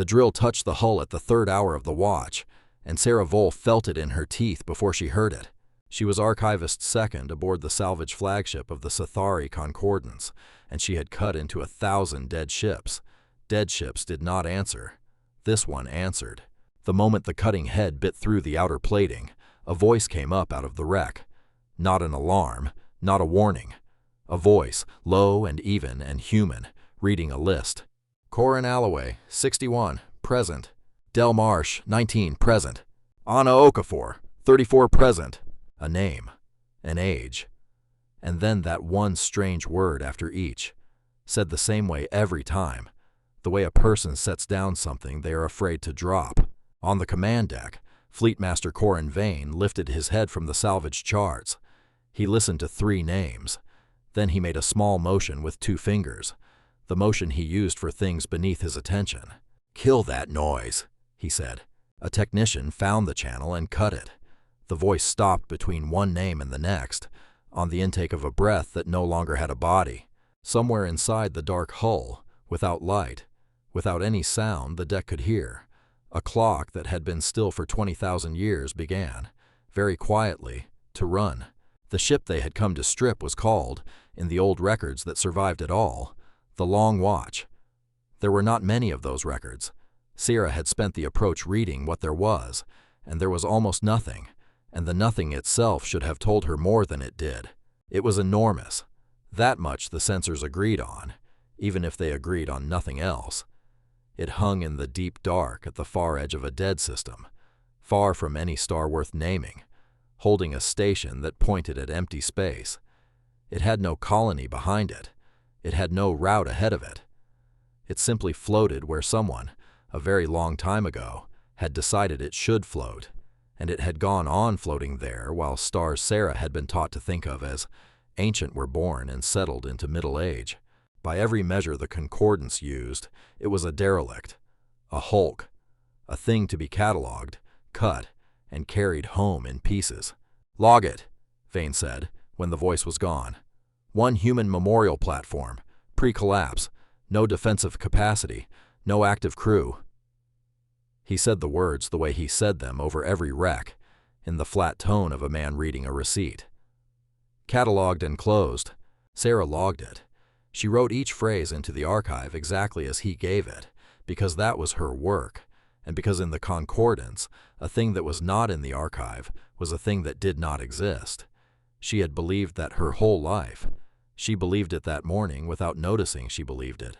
The drill touched the hull at the third hour of the watch, and Sarah Vole felt it in her teeth before she heard it. She was Archivist Second aboard the salvage flagship of the Sathari Concordance, and she had cut into 1,000 dead ships. Dead ships did not answer. This one answered. The moment the cutting head bit through the outer plating, a voice came up out of the wreck. Not an alarm, not a warning. A voice, low and even and human, reading a list. Corin Alloway, 61, present. Del Marsh, 19, present. Anna Okafor, 34, present. A name, an age, and then that one strange word after each, said the same way every time, the way a person sets down something they are afraid to drop. On the command deck, Fleetmaster Corin Vane lifted his head from the salvage charts. He listened to 3 names. Then he made a small motion with 2 fingers, the motion he used for things beneath his attention. "Kill that noise," he said. A technician found the channel and cut it. The voice stopped between one name and the next, on the intake of a breath that no longer had a body. Somewhere inside the dark hull, without light, without any sound the deck could hear, a clock that had been still for 20,000 years began, very quietly, to run. The ship they had come to strip was called, in the old records that survived at all, the Long Watch. There were not many of those records. Sarah had spent the approach reading what there was, and there was almost nothing, and the nothing itself should have told her more than it did. It was enormous. That much the censors agreed on, even if they agreed on nothing else. It hung in the deep dark at the far edge of a dead system, far from any star worth naming, holding a station that pointed at empty space. It had no colony behind it. It had no route ahead of it. It simply floated where someone, a very long time ago, had decided it should float, and it had gone on floating there while stars Sarah had been taught to think of as ancient were born and settled into middle age. By every measure the concordance used, it was a derelict, a hulk, a thing to be catalogued, cut, and carried home in pieces. "Log it," Vane said, when the voice was gone. "One human memorial platform, pre-collapse, no defensive capacity, no active crew." He said the words the way he said them over every wreck, in the flat tone of a man reading a receipt. Catalogued and closed. Sarah logged it. She wrote each phrase into the archive exactly as he gave it, because that was her work, and because in the concordance, a thing that was not in the archive was a thing that did not exist. She had believed that her whole life. She believed it that morning without noticing she believed it,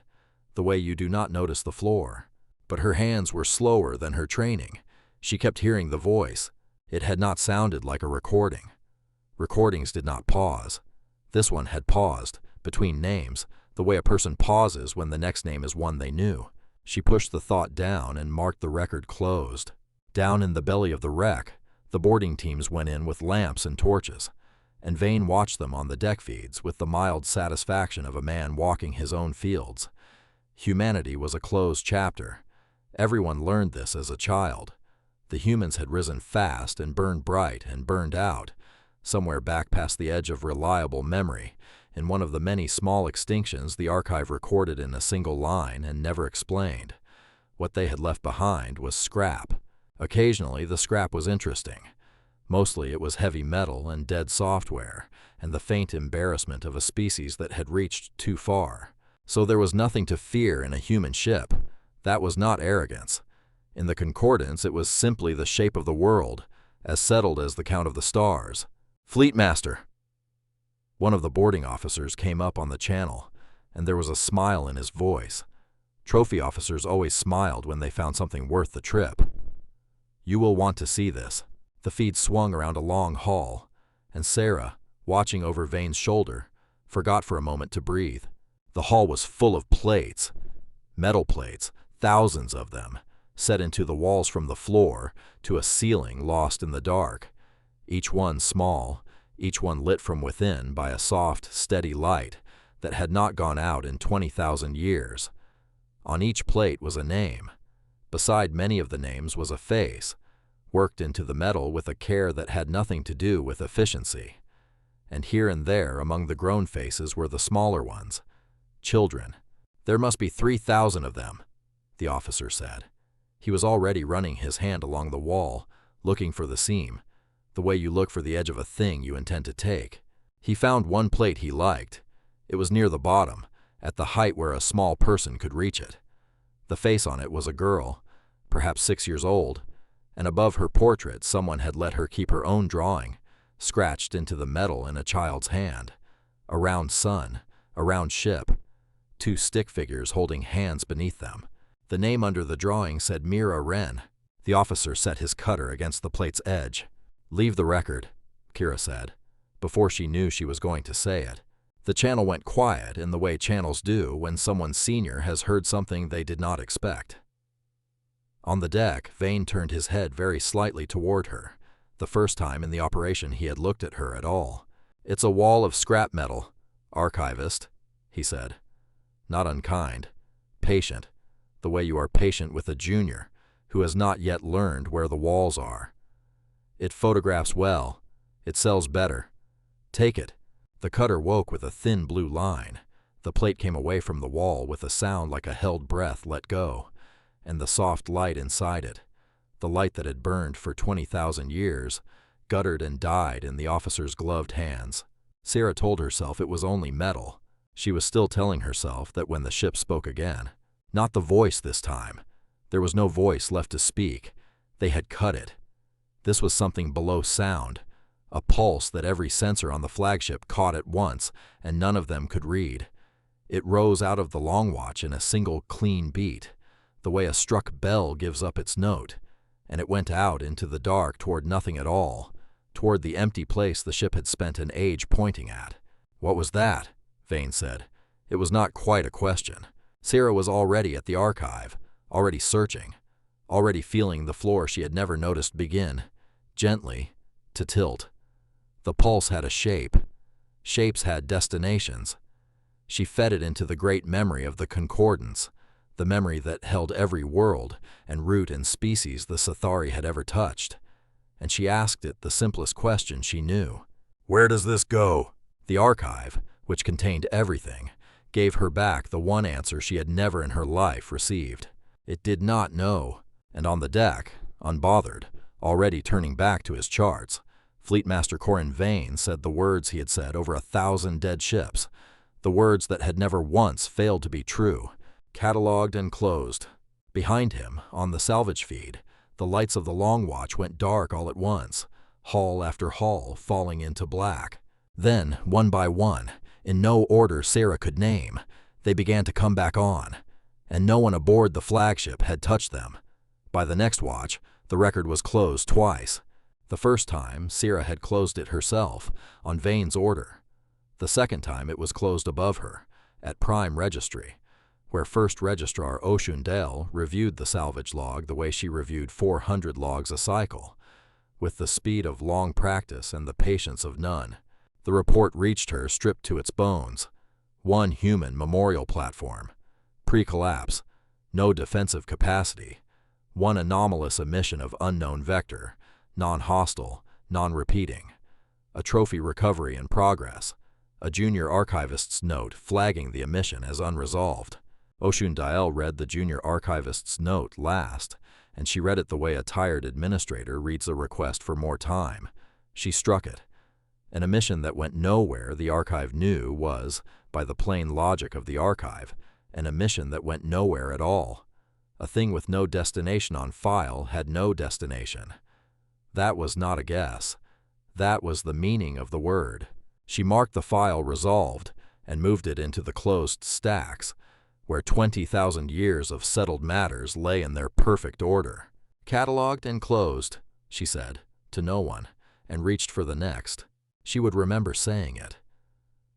the way you do not notice the floor. But her hands were slower than her training. She kept hearing the voice. It had not sounded like a recording. Recordings did not pause. This one had paused, between names, the way a person pauses when the next name is one they knew. She pushed the thought down and marked the record closed. Down in the belly of the wreck, the boarding teams went in with lamps and torches, and Vane watched them on the deck feeds with the mild satisfaction of a man walking his own fields. Humanity was a closed chapter. Everyone learned this as a child. The humans had risen fast and burned bright and burned out, somewhere back past the edge of reliable memory, in one of the many small extinctions the archive recorded in a single line and never explained. What they had left behind was scrap. Occasionally the scrap was interesting. Mostly it was heavy metal and dead software, and the faint embarrassment of a species that had reached too far. So there was nothing to fear in a human ship. That was not arrogance. In the concordance it was simply the shape of the world, as settled as the count of the stars. "Fleetmaster!" One of the boarding officers came up on the channel, and there was a smile in his voice. Trophy officers always smiled when they found something worth the trip. "You will want to see this." The feed swung around a long hall, and Sarah, watching over Vane's shoulder, forgot for a moment to breathe. The hall was full of plates, metal plates, thousands of them, set into the walls from the floor to a ceiling lost in the dark, each one small, each one lit from within by a soft, steady light that had not gone out in 20,000 years. On each plate was a name. Beside many of the names was a face, worked into the metal with a care that had nothing to do with efficiency. And here and there among the grown faces were the smaller ones. Children. There must be 3,000 of them. the officer said. He was already running his hand along the wall, looking for the seam, the way you look for the edge of a thing you intend to take. He found one plate he liked. It was near the bottom, at the height where a small person could reach it. The face on it was a girl, perhaps 6 years old, and above her portrait someone had let her keep her own drawing, scratched into the metal in a child's hand. A round sun, a round ship, 2 stick figures holding hands beneath them. The name under the drawing said Mira Wren. The officer set his cutter against the plate's edge. "Leave the record," Kira said, before she knew she was going to say it. The channel went quiet in the way channels do when someone senior has heard something they did not expect. On the deck, Vane turned his head very slightly toward her, the first time in the operation he had looked at her at all. "It's a wall of scrap metal, archivist," he said. Not unkind, patient, the way you are patient with a junior who has not yet learned where the walls are. "It photographs well. It sells better. Take it." The cutter woke with a thin blue line. The plate came away from the wall with a sound like a held breath let go, and the soft light inside it, the light that had burned for 20,000 years, guttered and died in the officer's gloved hands. Sarah told herself it was only metal. She was still telling herself that when the ship spoke again. Not the voice this time. There was no voice left to speak. They had cut it. This was something below sound, a pulse that every sensor on the flagship caught at once, and none of them could read. It rose out of the long watch in a single clean beat, the way a struck bell gives up its note, and it went out into the dark toward nothing at all, toward the empty place the ship had spent an age pointing at. "What was that?" Vane said. It was not quite a question. Sarah was already at the archive, already searching, already feeling the floor she had never noticed begin, gently, to tilt. The pulse had a shape. Shapes had destinations. She fed it into the great memory of the concordance, the memory that held every world and root and species the Sathari had ever touched. And she asked it the simplest question she knew. "Where does this go?" The archive, which contained everything, gave her back the one answer she had never in her life received. It did not know. And on the deck, unbothered, already turning back to his charts, Fleetmaster Corin Vane said the words he had said over 1,000 dead ships, the words that had never once failed to be true, catalogued and closed. Behind him, on the salvage feed, the lights of the Long Watch went dark all at once, hull after hull falling into black. Then, one by one, in no order Sarah could name, they began to come back on, and no one aboard the flagship had touched them. By the next watch, the record was closed twice. The first time, Sarah had closed it herself, on Vane's order. The second time it was closed above her, at Prime Registry, where First Registrar Oshun Dale reviewed the salvage log the way she reviewed 400 logs a cycle, with the speed of long practice and the patience of none. The report reached her stripped to its bones. One human memorial platform. Pre-collapse. No defensive capacity. One anomalous emission of unknown vector. Non-hostile, non-repeating. A trophy recovery in progress. A junior archivist's note flagging the emission as unresolved. Oshun Dale read the junior archivist's note last, and she read it the way a tired administrator reads a request for more time. She struck it. An emission that went nowhere the archive knew was, by the plain logic of the archive, an emission that went nowhere at all. A thing with no destination on file had no destination. That was not a guess. That was the meaning of the word. She marked the file resolved and moved it into the closed stacks, where 20,000 years of settled matters lay in their perfect order. "Catalogued and closed," she said, to no one, and reached for the next. She would remember saying it.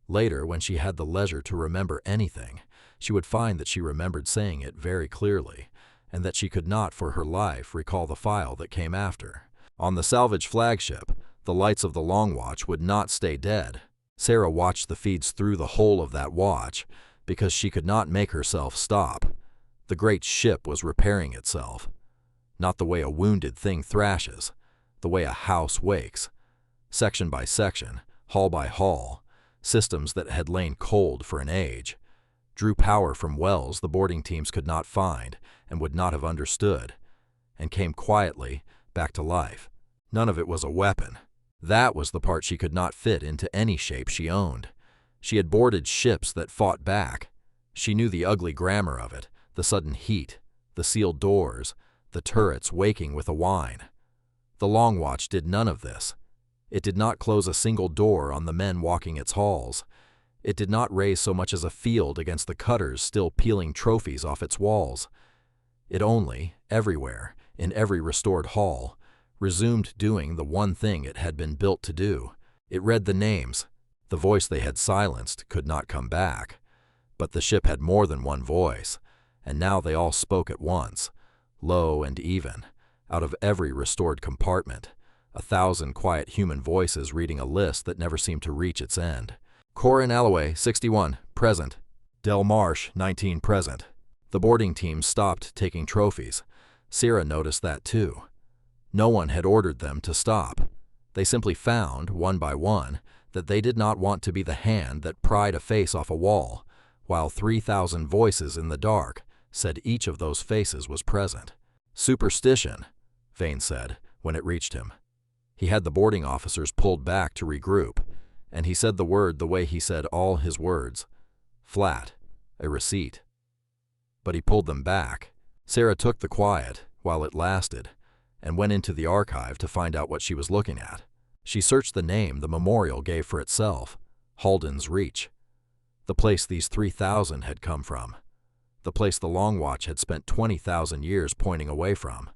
Later, when she had the leisure to remember anything, she would find that she remembered saying it very clearly, and that she could not for her life recall the file that came after. On the salvage flagship, the lights of the Long Watch would not stay dead. Sarah watched the feeds through the whole of that watch, because she could not make herself stop. The great ship was repairing itself. Not the way a wounded thing thrashes, the way a house wakes. Section by section, hull by hull, systems that had lain cold for an age. drew power from wells the boarding teams could not find and would not have understood, and came quietly back to life. None of it was a weapon. That was the part she could not fit into any shape she owned. She had boarded ships that fought back. She knew the ugly grammar of it, the sudden heat, the sealed doors, the turrets waking with a whine. The Long Watch did none of this. It did not close a single door on the men walking its halls. It did not raise so much as a field against the cutters still peeling trophies off its walls. It only, everywhere, in every restored hall, resumed doing the one thing it had been built to do. It read the names. The voice they had silenced could not come back. But the ship had more than one voice, and now they all spoke at once, low and even, out of every restored compartment, 1,000 quiet human voices reading a list that never seemed to reach its end. Corin Alloway, 61, present. Del Marsh, 19, present. The boarding team stopped taking trophies. Sierra noticed that too. No one had ordered them to stop. They simply found, one by one, that they did not want to be the hand that pried a face off a wall, while 3,000 voices in the dark said each of those faces was present. Superstition, Vane said, when it reached him. He had the boarding officers pulled back to regroup, and he said the word the way he said all his words. Flat, a receipt. But he pulled them back. Sarah took the quiet, while it lasted, and went into the archive to find out what she was looking at. She searched the name the memorial gave for itself, Halden's Reach. The place these 3,000 had come from. The place the Long Watch had spent 20,000 years pointing away from,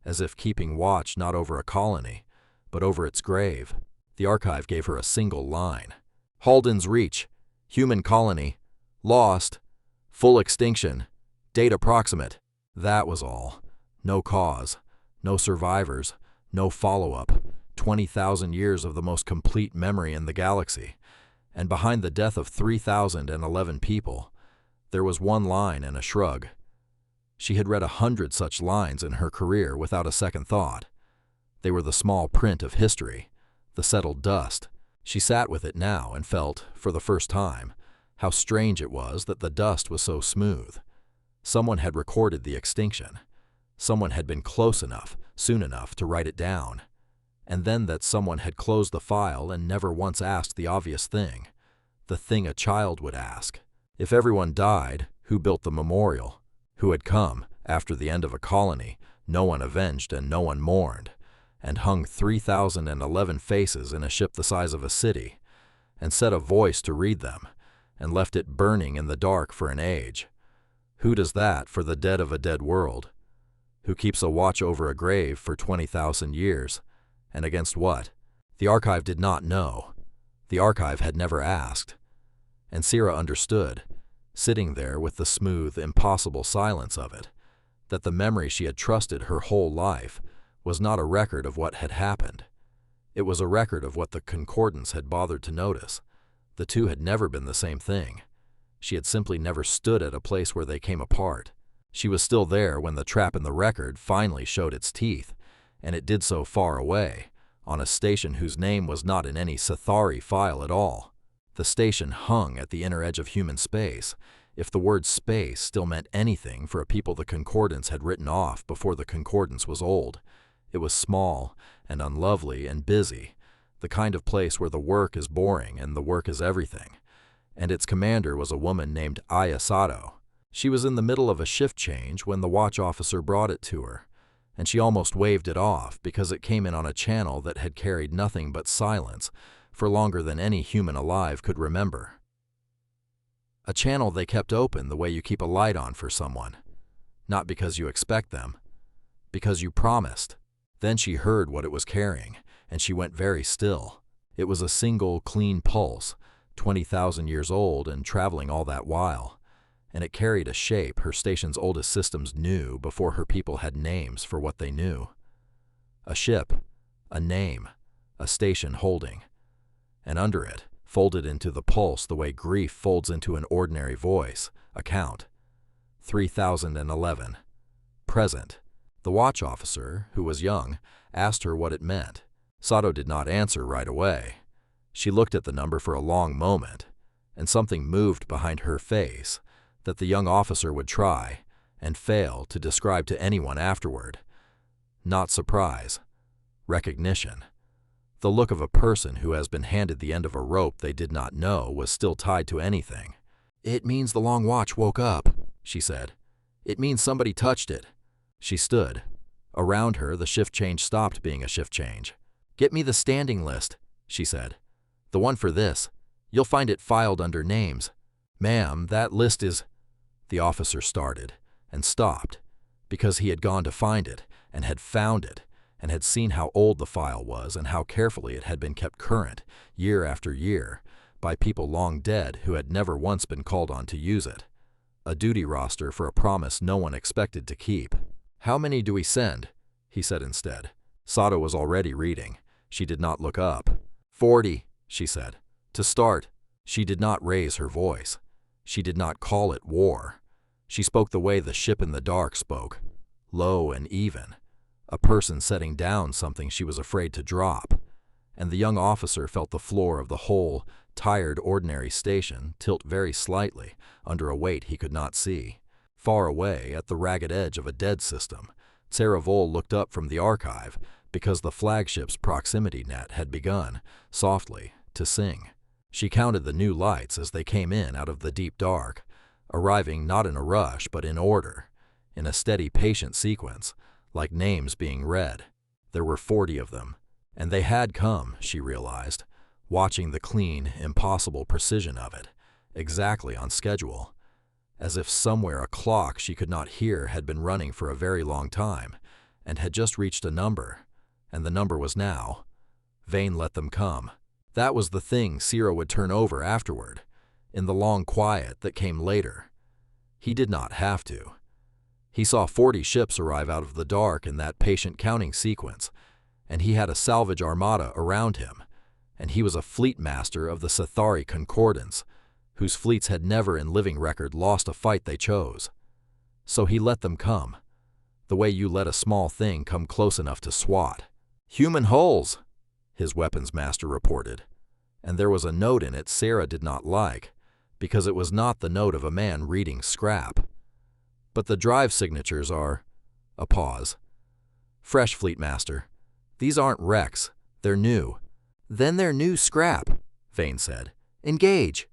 as if keeping watch not over a colony, but over its grave. The archive gave her a single line. Halden's Reach, human colony, lost, full extinction, date approximate. That was all. No cause, no survivors, no follow-up. 20,000 years of the most complete memory in the galaxy. And behind the death of 3,011 people, there was one line and a shrug. She had read 100 such lines in her career without a second thought. They were the small print of history, the settled dust. She sat with it now and felt, for the first time, how strange it was that the dust was so smooth. Someone had recorded the extinction. Someone had been close enough, soon enough to write it down. And then that someone had closed the file and never once asked the obvious thing, the thing a child would ask. If everyone died, who built the memorial? Who had come, after the end of a colony, no one avenged and no one mourned, and hung 3,011 faces in a ship the size of a city, and set a voice to read them, and left it burning in the dark for an age? Who does that for the dead of a dead world? Who keeps a watch over a grave for 20,000 years? And against what? The archive did not know. The archive had never asked. And Sierra understood, sitting there with the smooth, impossible silence of it, that the memory she had trusted her whole life was not a record of what had happened. It was a record of what the concordance had bothered to notice. The two had never been the same thing. She had simply never stood at a place where they came apart. She was still there when the trap in the record finally showed its teeth, and it did so far away, on a station whose name was not in any Sathari file at all. The station hung at the inner edge of human space, if the word space still meant anything for a people the concordance had written off before the concordance was old. It was small and unlovely and busy, the kind of place where the work is boring and the work is everything. And its commander was a woman named Aya Sato. She was in the middle of a shift change when the watch officer brought it to her, and she almost waved it off because it came in on a channel that had carried nothing but silence for longer than any human alive could remember. A channel they kept open the way you keep a light on for someone, not because you expect them, because you promised. Then she heard what it was carrying, and she went very still. It was a single, clean pulse, 20,000 years old and traveling all that while, and it carried a shape her station's oldest systems knew before her people had names for what they knew. A ship, a name, a station holding, and under it, folded into the pulse the way grief folds into an ordinary voice, a count. 3,011. Present. The watch officer, who was young, asked her what it meant. Sato did not answer right away. She looked at the number for a long moment, and something moved behind her face, that the young officer would try, and fail, to describe to anyone afterward. Not surprise. Recognition. The look of a person who has been handed the end of a rope they did not know was still tied to anything. "It means the long watch woke up," she said. "It means somebody touched it." She stood. Around her, the shift change stopped being a shift change. "Get me the standing list," she said. "The one for this. You'll find it filed under names." "Ma'am, that list is—" The officer started and stopped because he had gone to find it and had found it and had seen how old the file was and how carefully it had been kept current, year after year, by people long dead who had never once been called on to use it. A duty roster for a promise no one expected to keep. "How many do we send?" he said instead. Sato was already reading. She did not look up. 40, she said. "To start." She did not raise her voice. She did not call it war. She spoke the way the ship in the dark spoke, low and even, a person setting down something she was afraid to drop. And the young officer felt the floor of the whole, tired, ordinary station tilt very slightly under a weight he could not see. Far away, at the ragged edge of a dead system, Sarah looked up from the archive because the flagship's proximity net had begun, softly, to sing. She counted the new lights as they came in out of the deep dark, arriving not in a rush but in order, in a steady, patient sequence, like names being read. There were 40 of them, and they had come, she realized, watching the clean, impossible precision of it, exactly on schedule, as if somewhere a clock she could not hear had been running for a very long time, and had just reached a number, and the number was now. Vane let them come. That was the thing Sierra would turn over afterward, in the long quiet that came later. He did not have to. He saw 40 ships arrive out of the dark in that patient counting sequence, and he had a salvage armada around him, and he was a fleet master of the Sathari Concordance, whose fleets had never in living record lost a fight they chose. So he let them come, the way you let a small thing come close enough to swat. "Human hulls," his weapons master reported, and there was a note in it Sarah did not like, because it was not the note of a man reading scrap. "But the drive signatures are—" A pause. "Fresh, Fleet Master. These aren't wrecks. They're new." "Then they're new scrap," Vane said. "Engage."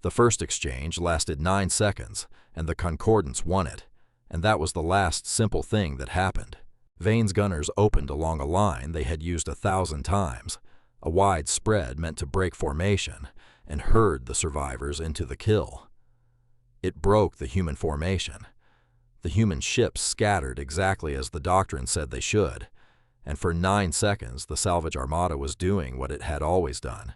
The first exchange lasted 9 seconds, and the Concordance won it, and that was the last simple thing that happened. Vane's gunners opened along a line they had used 1,000 times, a wide spread meant to break formation, and herd the survivors into the kill. It broke the human formation. The human ships scattered exactly as the doctrine said they should, and for 9 seconds the salvage armada was doing what it had always done,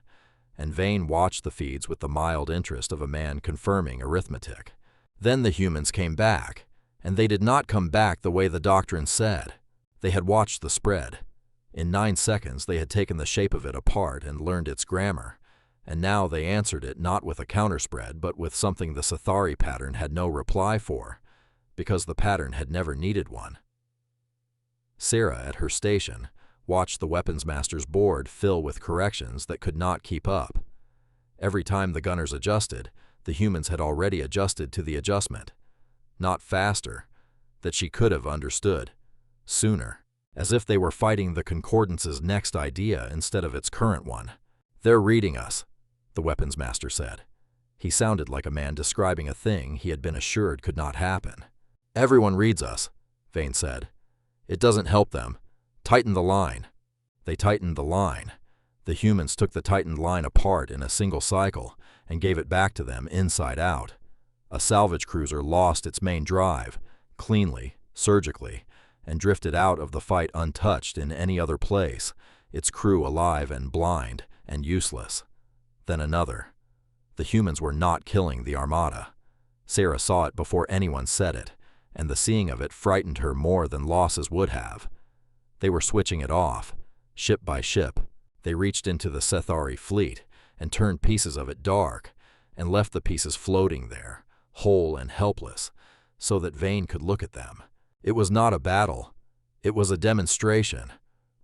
and Vane watched the feeds with the mild interest of a man confirming arithmetic. Then the humans came back, and they did not come back the way the doctrine said. They had watched the spread. In 9 seconds they had taken the shape of it apart and learned its grammar, and now they answered it not with a counterspread but with something the Sathari pattern had no reply for, because the pattern had never needed one. Sarah, at her station, watched the weapons master's board fill with corrections that could not keep up. Every time the gunners adjusted, the humans had already adjusted to the adjustment. Not faster, that she could have understood. Sooner, as if they were fighting the Concordance's next idea instead of its current one. "They're reading us," the weapons master said. He sounded like a man describing a thing he had been assured could not happen. "Everyone reads us," Vane said. "It doesn't help them. Tighten the line." They tightened the line. The humans took the tightened line apart in a single cycle and gave it back to them inside out. A salvage cruiser lost its main drive, cleanly, surgically, and drifted out of the fight untouched in any other place, its crew alive and blind and useless. Then another. The humans were not killing the armada. Sarah saw it before anyone said it, and the seeing of it frightened her more than losses would have. They were switching it off, ship by ship. They reached into the Sathari fleet and turned pieces of it dark, and left the pieces floating there, whole and helpless, so that Vane could look at them. It was not a battle. It was a demonstration,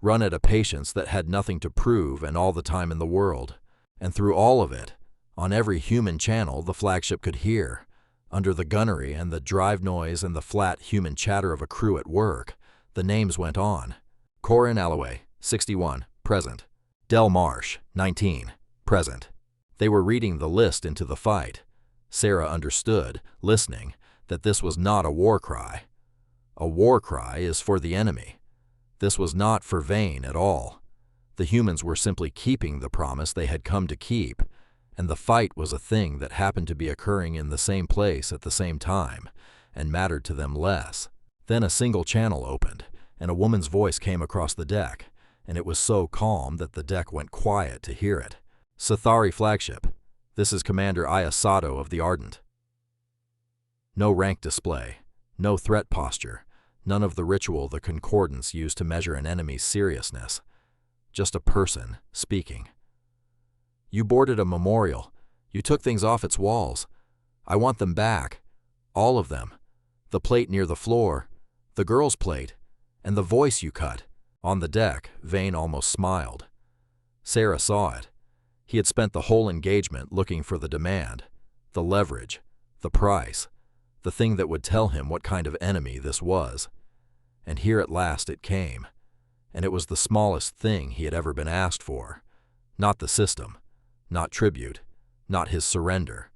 run at a patience that had nothing to prove and all the time in the world. And through all of it, on every human channel the flagship could hear, Under the gunnery and the drive noise and the flat human chatter of a crew at work, the names went on. Corin Alloway, 61, present. Del Marsh, 19, present. They were reading the list into the fight. Sarah understood, listening, that this was not a war cry. A war cry is for the enemy. This was not for Vane at all. The humans were simply keeping the promise they had come to keep, and the fight was a thing that happened to be occurring in the same place at the same time, and mattered to them less. Then a single channel opened, and a woman's voice came across the deck, and it was so calm that the deck went quiet to hear it. Sathari flagship. This is Commander Ayasato of the Ardent. No rank display, no threat posture, none of the ritual the concordance used to measure an enemy's seriousness. Just a person speaking. You boarded a memorial. You took things off its walls. I want them back. All of them. The plate near the floor, the girl's plate, and the voice you cut. On the deck, Vane almost smiled. Sarah saw it. He had spent the whole engagement looking for the demand, the leverage, the price, the thing that would tell him what kind of enemy this was. And here at last it came. And it was the smallest thing he had ever been asked for. Not the system, not tribute, not his surrender.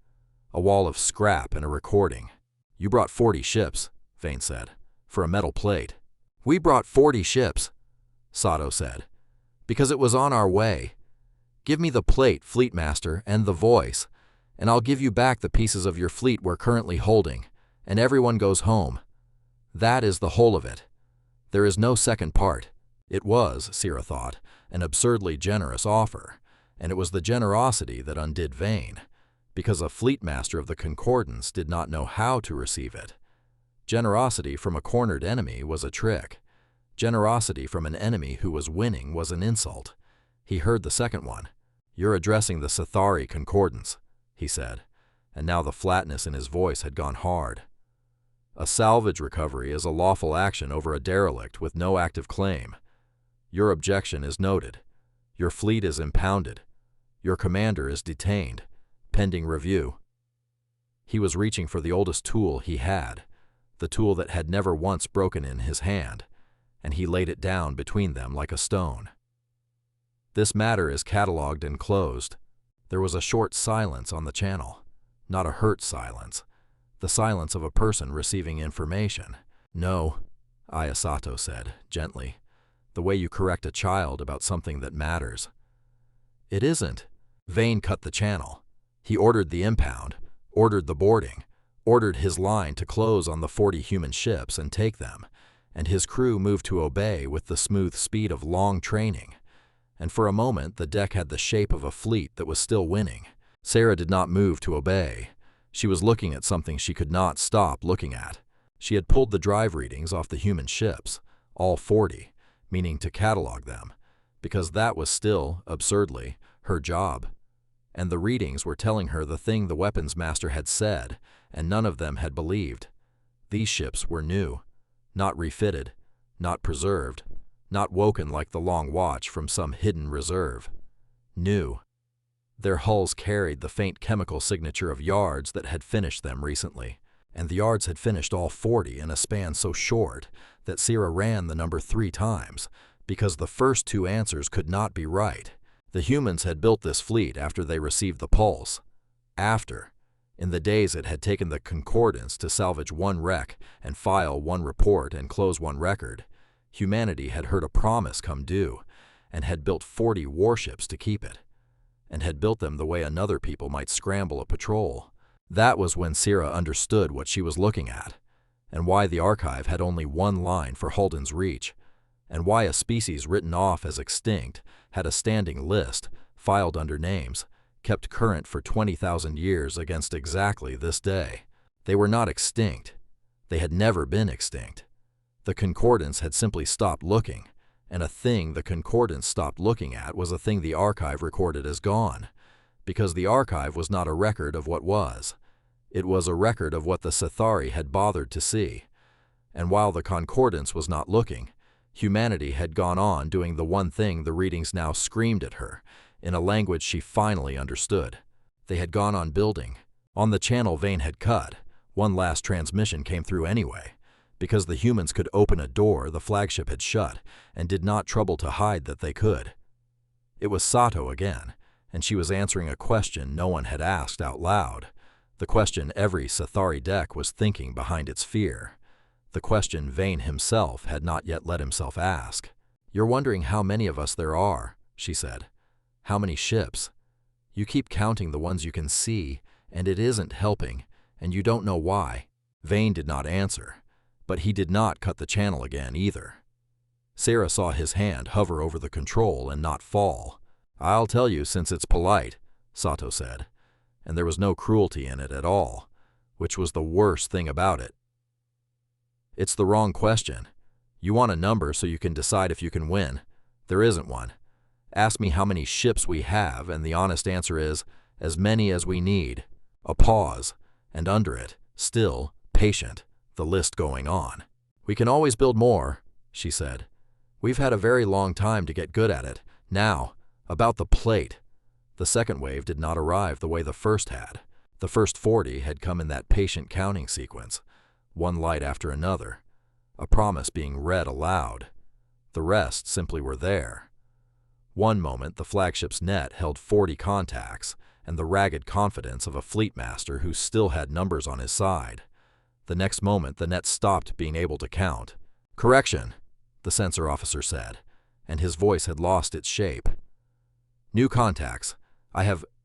A wall of scrap and a recording. You brought 40 ships, Vane said, for a metal plate. We brought 40 ships, Sato said, because it was on our way. Give me the plate, Fleetmaster, and the voice, and I'll give you back the pieces of your fleet we're currently holding, and everyone goes home. That is the whole of it. There is no second part. It was, Sarah thought, an absurdly generous offer, and it was the generosity that undid Vane, because a Fleetmaster of the Concordance did not know how to receive it. Generosity from a cornered enemy was a trick. Generosity from an enemy who was winning was an insult. He heard the second one. You're addressing the Sathari Concordance, he said, and now the flatness in his voice had gone hard. A salvage recovery is a lawful action over a derelict with no active claim. Your objection is noted. Your fleet is impounded. Your commander is detained, pending review. He was reaching for the oldest tool he had, the tool that had never once broken in his hand, and he laid it down between them like a stone. This matter is catalogued and closed. There was a short silence on the channel, not a hurt silence, the silence of a person receiving information. No, Ayasato said, gently, the way you correct a child about something that matters. It isn't. Vane cut the channel. He ordered the impound, ordered the boarding, ordered his line to close on the 40 human ships and take them, and his crew moved to obey with the smooth speed of long training. And for a moment the deck had the shape of a fleet that was still winning. Sarah did not move to obey. She was looking at something she could not stop looking at. She had pulled the drive readings off the human ships, all 40, meaning to catalog them, because that was still, absurdly, her job. And the readings were telling her the thing the weapons master had said, and none of them had believed. These ships were new, not refitted, not preserved, not woken like the Long Watch from some hidden reserve. New. Their hulls carried the faint chemical signature of yards that had finished them recently, and the yards had finished all 40 in a span so short that Sarah ran the number 3 times, because the first 2 answers could not be right. The humans had built this fleet after they received the pulse. After. In the days it had taken the Concordance to salvage 1 wreck and file 1 report and close 1 record, humanity had heard a promise come due, and had built 40 warships to keep it, and had built them the way another people might scramble a patrol. That was when Sarah understood what she was looking at, and why the archive had only 1 line for Halden's reach, and why a species written off as extinct had a standing list, filed under names, kept current for 20,000 years against exactly this day. They were not extinct. They had never been extinct. The Concordance had simply stopped looking, and a thing the Concordance stopped looking at was a thing the archive recorded as gone, because the archive was not a record of what was. It was a record of what the Sathari had bothered to see. And while the Concordance was not looking, humanity had gone on doing the one thing the readings now screamed at her, in a language she finally understood. They had gone on building. On the channel Vane had cut, One last transmission came through anyway, because the humans could open a door the flagship had shut and did not trouble to hide that they could. It was Sato again, and she was answering a question no one had asked out loud, the question every Sathari deck was thinking behind its fear, the question Vane himself had not yet let himself ask. "You're wondering how many of us there are," she said. "How many ships? You keep counting the ones you can see, and it isn't helping, and you don't know why." Vane did not answer, but he did not cut the channel again either. Sarah saw his hand hover over the control and not fall. "I'll tell you since it's polite," Sato said, and there was no cruelty in it at all, which was the worst thing about it. "It's the wrong question. You want a number so you can decide if you can win. There isn't one. Ask me how many ships we have, and the honest answer is, as many as we need." A pause, and under it, still, patient, the list going on. "We can always build more," she said. "We've had a very long time to get good at it. Now, about the plate." The second wave did not arrive the way the first had. The first 40 had come in that patient counting sequence, one light after another, a promise being read aloud. The rest simply were there. One moment the flagship's net held 40 contacts and the ragged confidence of a fleet master who still had numbers on his side. The next moment the net stopped being able to count. "Correction," the sensor officer said, and his voice had lost its shape. "New contacts.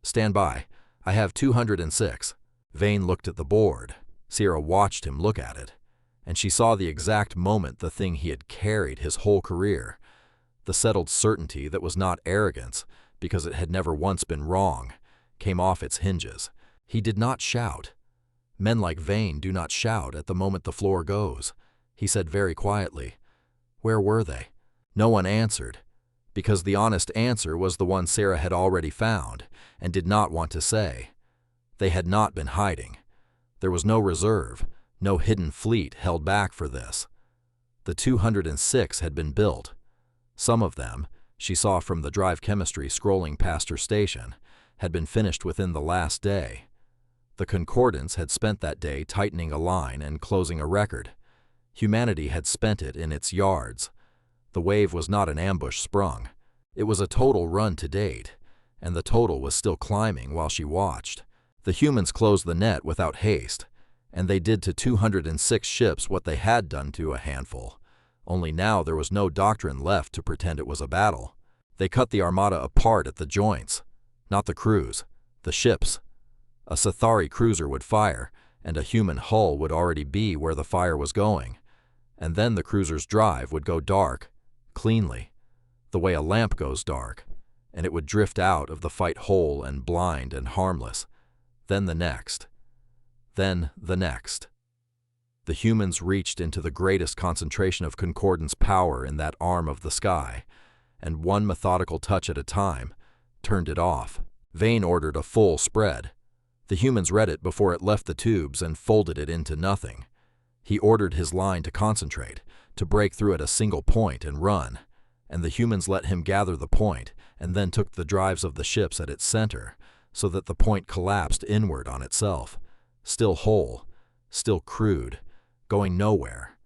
Stand by. I have 206. Vane looked at the board. Sierra watched him look at it, and she saw the exact moment the thing he had carried his whole career, the settled certainty that was not arrogance, because it had never once been wrong, came off its hinges. He did not shout. Men like Vane do not shout at the moment the floor goes. He said very quietly, "Where were they?" No one answered, because the honest answer was the one Sarah had already found and did not want to say. They had not been hiding. There was no reserve, no hidden fleet held back for this. The 206 had been built. Some of them, she saw from the drive chemistry scrolling past her station, had been finished within the last day. The Concordance had spent that day tightening a line and closing a record. Humanity had spent it in its yards. The wave was not an ambush sprung. It was a total run to date, and the total was still climbing while she watched. The humans closed the net without haste, and they did to 206 ships what they had done to a handful. Only now there was no doctrine left to pretend it was a battle. They cut the armada apart at the joints. Not the crews, the ships. A Sathari cruiser would fire, and a human hull would already be where the fire was going. And then the cruiser's drive would go dark, cleanly, the way a lamp goes dark, and it would drift out of the fight whole and blind and harmless. Then the next. Then the next. The humans reached into the greatest concentration of Concordance power in that arm of the sky, and one methodical touch at a time, turned it off. Vane ordered a full spread. The humans read it before it left the tubes and folded it into nothing. He ordered his line to concentrate, to break through at a single point and run, and the humans let him gather the point and then took the drives of the ships at its center, so that the point collapsed inward on itself, still whole, still crude, going nowhere.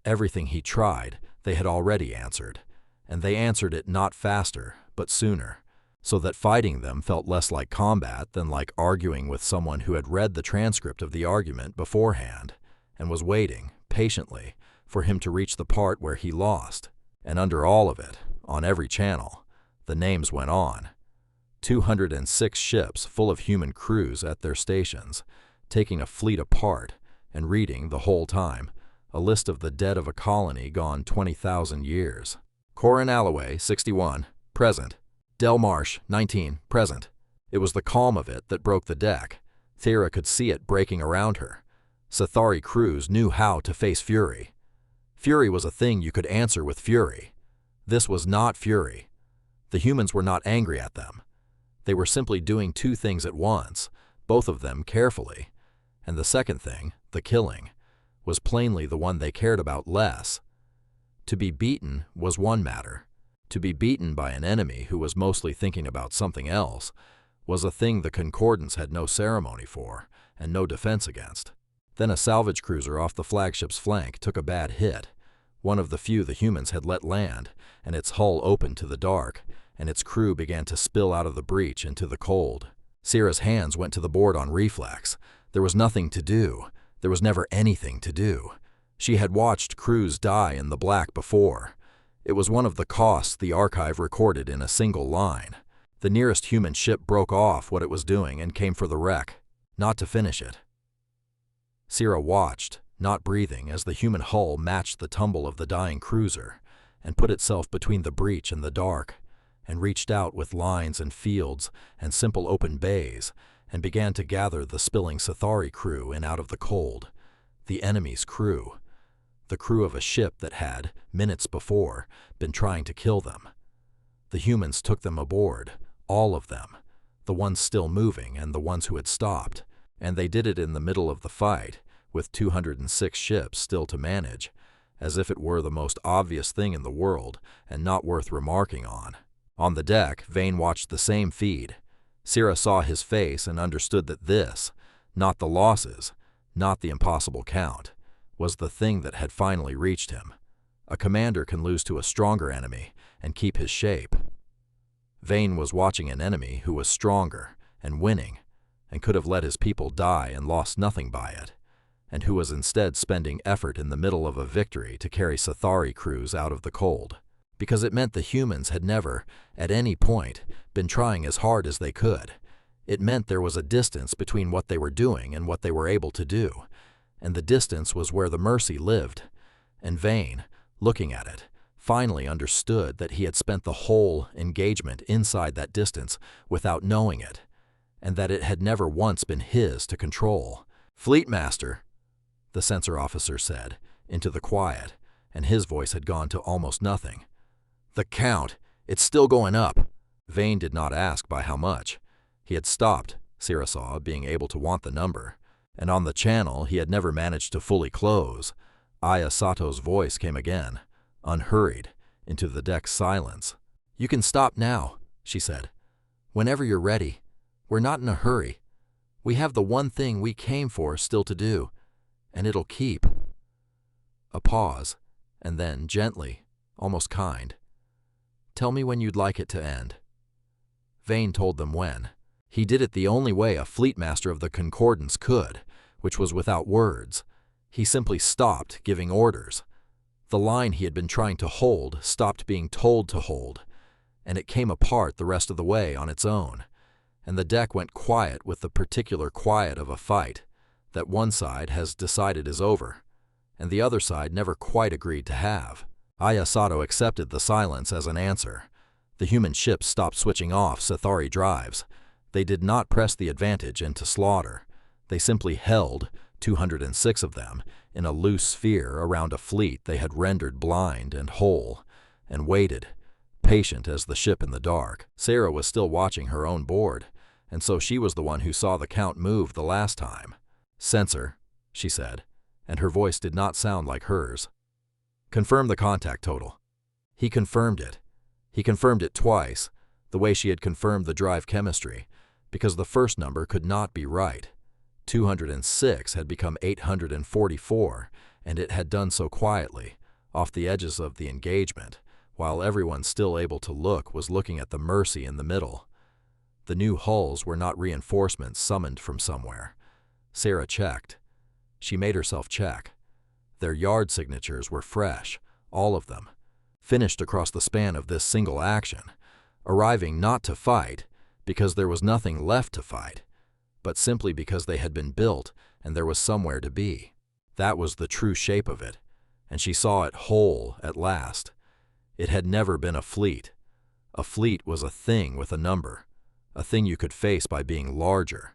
Everything he tried, they had already answered, and they answered it not faster, but sooner, so that fighting them felt less like combat than like arguing with someone who had read the transcript of the argument beforehand and was waiting, patiently, for him to reach the part where he lost. And under all of it, on every channel, the names went on. 206 ships full of human crews at their stations, taking a fleet apart and reading, the whole time, a list of the dead of a colony gone 20,000 years. Corin Alloway, 61, present. Del Marsh, 19, present. It was the calm of it that broke the deck. Thera could see it breaking around her. Sathari crews knew how to face fury. Fury was a thing you could answer with fury. This was not fury. The humans were not angry at them. They were simply doing two things at once, both of them carefully. And the second thing, the killing, was plainly the one they cared about less. To be beaten was one matter. To be beaten by an enemy who was mostly thinking about something else was a thing the Concordance had no ceremony for and no defense against. Then a salvage cruiser off the flagship's flank took a bad hit, one of the few the humans had let land, and its hull opened to the dark, and its crew began to spill out of the breach into the cold. Sierra's hands went to the board on reflex. There was nothing to do. There was never anything to do. She had watched crews die in the black before. It was one of the costs the archive recorded in a single line. The nearest human ship broke off what it was doing and came for the wreck, not to finish it. Sierra watched, not breathing, as the human hull matched the tumble of the dying cruiser and put itself between the breach and the dark, and reached out with lines and fields and simple open bays, and began to gather the spilling Sathari crew in out of the cold, the enemy's crew, the crew of a ship that had, minutes before, been trying to kill them. The humans took them aboard, all of them, the ones still moving and the ones who had stopped, and they did it in the middle of the fight, with 206 ships still to manage, as if it were the most obvious thing in the world and not worth remarking on. On the deck, Vane watched the same feed. Sierra saw his face and understood that this, not the losses, not the impossible count, was the thing that had finally reached him. A commander can lose to a stronger enemy and keep his shape. Vane was watching an enemy who was stronger and winning and could have let his people die and lost nothing by it, and who was instead spending effort in the middle of a victory to carry Sathari crews out of the cold, because it meant the humans had never, at any point, been trying as hard as they could. It meant there was a distance between what they were doing and what they were able to do, and the distance was where the mercy lived. And Vane, looking at it, finally understood that he had spent the whole engagement inside that distance without knowing it, and that it had never once been his to control. "Fleet Master," the sensor officer said, into the quiet, and his voice had gone to almost nothing. "The count, it's still going up." Vane did not ask by how much. He had stopped, Sierra saw, being able to want the number, and on the channel he had never managed to fully close. Aya Sato's voice came again, unhurried, into the deck's silence. "You can stop now," she said. "Whenever you're ready. We're not in a hurry. We have the one thing we came for still to do, and it'll keep." A pause, and then, gently, almost kind, "Tell me when you'd like it to end." Vane told them when. He did it the only way a fleet master of the Concordance could, which was without words. He simply stopped giving orders. The line he had been trying to hold stopped being told to hold, and it came apart the rest of the way on its own, and the deck went quiet with the particular quiet of a fight that one side has decided is over, and the other side never quite agreed to have. Aya Sato accepted the silence as an answer. The human ships stopped switching off Sathari drives. They did not press the advantage into slaughter. They simply held, 206 of them, in a loose sphere around a fleet they had rendered blind and whole, and waited, patient as the ship in the dark. Sarah was still watching her own board, and so she was the one who saw the count move the last time. "Sensor," she said, and her voice did not sound like hers. "Confirm the contact total." He confirmed it. He confirmed it twice, the way she had confirmed the drive chemistry, because the first number could not be right. 206 had become 844, and it had done so quietly, off the edges of the engagement, while everyone still able to look was looking at the mercy in the middle. The new hulls were not reinforcements summoned from somewhere. Sarah checked. She made herself check. Their yard signatures were fresh, all of them, finished across the span of this single action, arriving not to fight, because there was nothing left to fight, but simply because they had been built and there was somewhere to be. That was the true shape of it, and she saw it whole at last. It had never been a fleet. A fleet was a thing with a number, a thing you could face by being larger.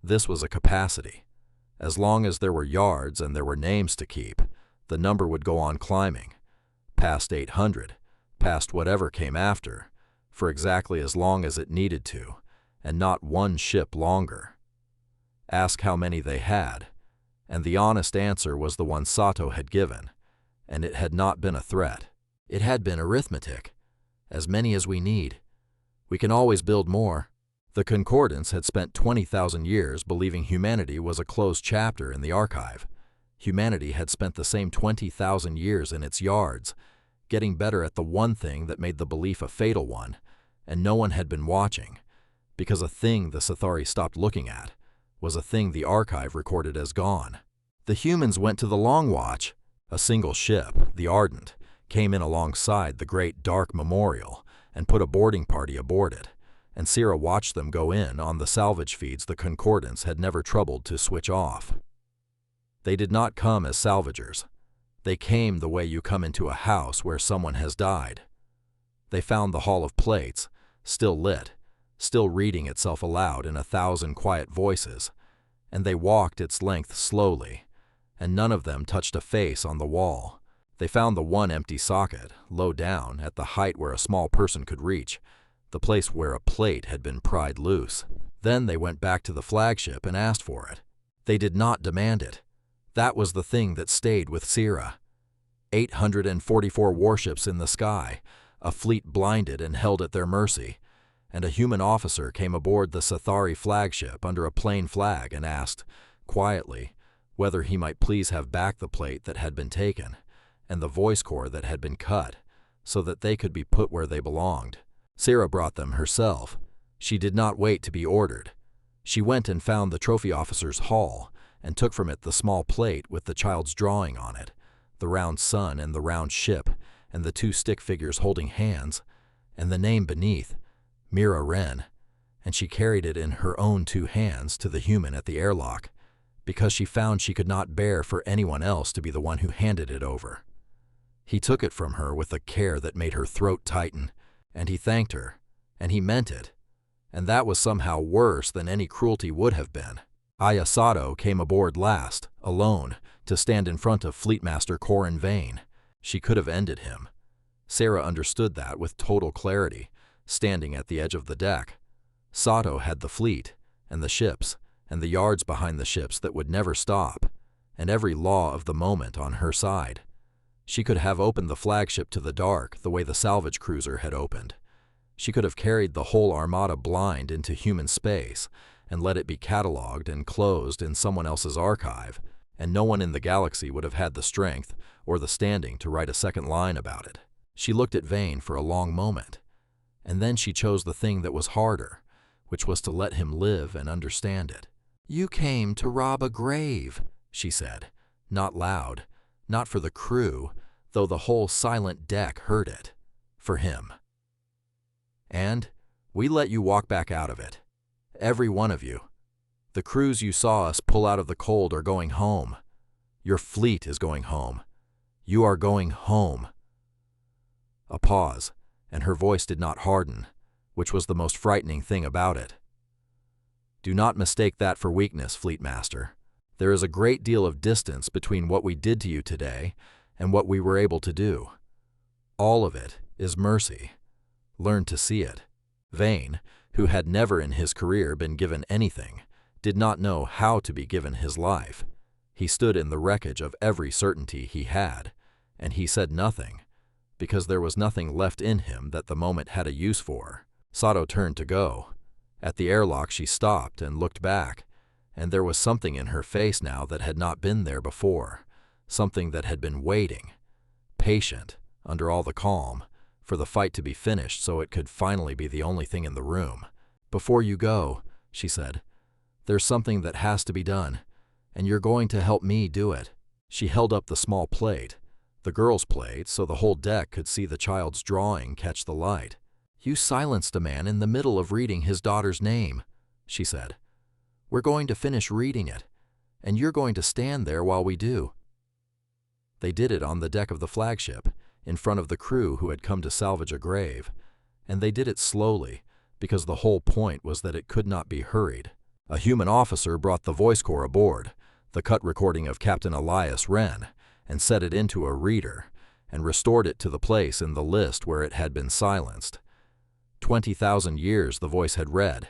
This was a capacity. As long as there were yards and there were names to keep, the number would go on climbing, past 800, past whatever came after, for exactly as long as it needed to, and not one ship longer. Ask how many they had, and the honest answer was the one Sato had given, and it had not been a threat. It had been arithmetic. As many as we need. We can always build more. The Concordance had spent 20,000 years believing humanity was a closed chapter in the archive. Humanity had spent the same 20,000 years in its yards, getting better at the one thing that made the belief a fatal one, and no one had been watching, because a thing the Sathari stopped looking at was a thing the archive recorded as gone. The humans went to the Long Watch. A single ship, the Ardent, came in alongside the great dark memorial and put a boarding party aboard it, and Sierra watched them go in on the salvage feeds the Concordance had never troubled to switch off. They did not come as salvagers. They came the way you come into a house where someone has died. They found the Hall of Plates, still lit, still reading itself aloud in 1,000 quiet voices, and they walked its length slowly, and none of them touched a face on the wall. They found the one empty socket, low down, at the height where a small person could reach, the place where a plate had been pried loose. Then they went back to the flagship and asked for it. They did not demand it. That was the thing that stayed with Sierra. 844 warships in the sky, a fleet blinded and held at their mercy, and a human officer came aboard the Sathari flagship under a plain flag and asked, quietly, whether he might please have back the plate that had been taken, and the voice core that had been cut, so that they could be put where they belonged. Sierra brought them herself. She did not wait to be ordered. She went and found the trophy officer's hall, and took from it the small plate with the child's drawing on it, the round sun and the round ship, and the two stick figures holding hands, and the name beneath, Mira Wren, and she carried it in her own 2 hands to the human at the airlock, because she found she could not bear for anyone else to be the one who handed it over. He took it from her with a care that made her throat tighten, and he thanked her, and he meant it, and that was somehow worse than any cruelty would have been. Ayasato came aboard last, alone, to stand in front of Fleetmaster Corin Vane. She could have ended him. Sarah understood that with total clarity, standing at the edge of the deck. Sato had the fleet, and the ships, and the yards behind the ships that would never stop, and every law of the moment on her side. She could have opened the flagship to the dark the way the salvage cruiser had opened. She could have carried the whole armada blind into human space, and let it be catalogued and closed in someone else's archive, and no one in the galaxy would have had the strength or the standing to write a second line about it. She looked at Vane for a long moment, and then she chose the thing that was harder, which was to let him live and understand it. "You came to rob a grave," she said, not loud, not for the crew, though the whole silent deck heard it, for him. "And we let you walk back out of it. Every one of you. The crews you saw us pull out of the cold are going home. Your fleet is going home. You are going home." A pause, and her voice did not harden, which was the most frightening thing about it. "Do not mistake that for weakness, Fleetmaster. There is a great deal of distance between what we did to you today and what we were able to do. All of it is mercy. Learn to see it." Vane, who had never in his career been given anything, did not know how to be given his life. He stood in the wreckage of every certainty he had, and he said nothing, because there was nothing left in him that the moment had a use for. Sato turned to go. At the airlock she stopped and looked back, and there was something in her face now that had not been there before, something that had been waiting, patient, under all the calm, for the fight to be finished so it could finally be the only thing in the room. "Before you go," she said, "there's something that has to be done, and you're going to help me do it." She held up the small plate, the girl's plate, so the whole deck could see the child's drawing catch the light. "You silenced a man in the middle of reading his daughter's name," she said. "We're going to finish reading it, and you're going to stand there while we do." They did it on the deck of the flagship, in front of the crew who had come to salvage a grave, and they did it slowly, because the whole point was that it could not be hurried. A human officer brought the voice core aboard, the cut recording of Captain Elias Wren, and set it into a reader, and restored it to the place in the list where it had been silenced. 20,000 years the voice had read,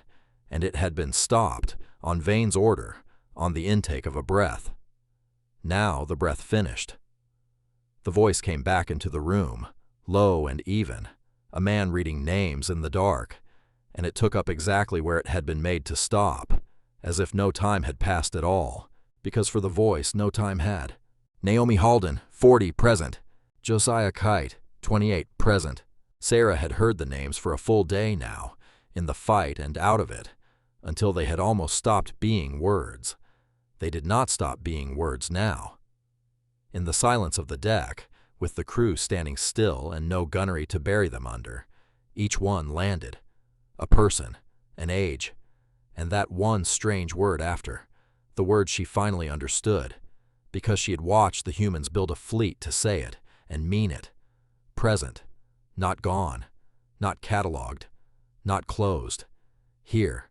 and it had been stopped, on Vane's order, on the intake of a breath. Now the breath finished. The voice came back into the room, low and even, a man reading names in the dark, and it took up exactly where it had been made to stop, as if no time had passed at all, because for the voice no time had. Naomi Halden, 40, present. Josiah Kite, 28, present. Sarah had heard the names for a full day now, in the fight and out of it, until they had almost stopped being words. They did not stop being words now. In the silence of the deck, with the crew standing still and no gunnery to bury them under, each one landed. A person, an age, and that one strange word after, the word she finally understood, because she had watched the humans build a fleet to say it and mean it. Present, not gone, not catalogued, not closed. Here,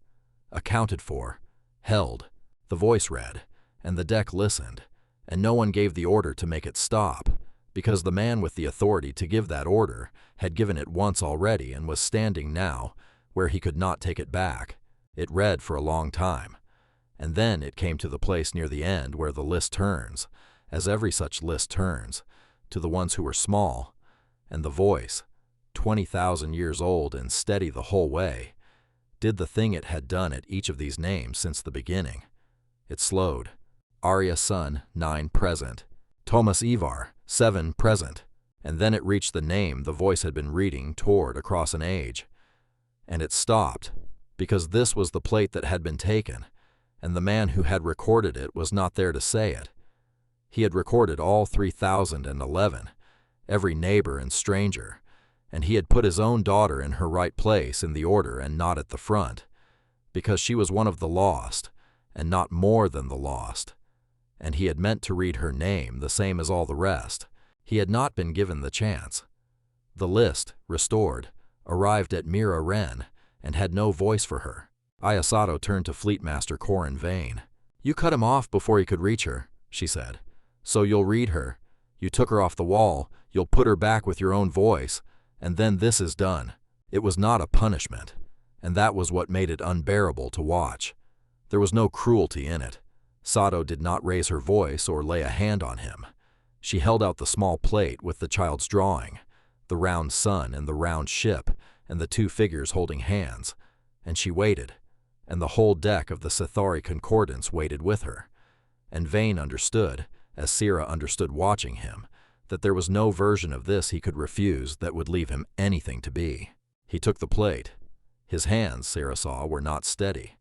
accounted for, held, the voice read, and the deck listened, and no one gave the order to make it stop, because the man with the authority to give that order had given it once already and was standing now where he could not take it back. It read for a long time, and then it came to the place near the end where the list turns, as every such list turns, to the ones who were small, and the voice, 20,000 years old and steady the whole way, did the thing it had done at each of these names since the beginning. It slowed. Arya Sun, 9, present. Thomas Ivar, 7, present. And then it reached the name the voice had been reading toward across an age. And it stopped, because this was the plate that had been taken, and the man who had recorded it was not there to say it. He had recorded all 3011, every neighbor and stranger, and he had put his own daughter in her right place in the order and not at the front, because she was one of the lost, and not more than the lost. And he had meant to read her name the same as all the rest. He had not been given the chance. The list, restored, arrived at Mira Wren, and had no voice for her. Ayasato turned to Fleetmaster Corin Vane. "You cut him off before he could reach her," she said. "So you'll read her. You took her off the wall, you'll put her back with your own voice, and then this is done." It was not a punishment, and that was what made it unbearable to watch. There was no cruelty in it. Sato did not raise her voice or lay a hand on him. She held out the small plate with the child's drawing, the round sun and the round ship, and the two figures holding hands, and she waited, and the whole deck of the Sithari Concordance waited with her. And Vane understood, as Sira understood watching him, that there was no version of this he could refuse that would leave him anything to be. He took the plate. His hands, Sira saw, were not steady.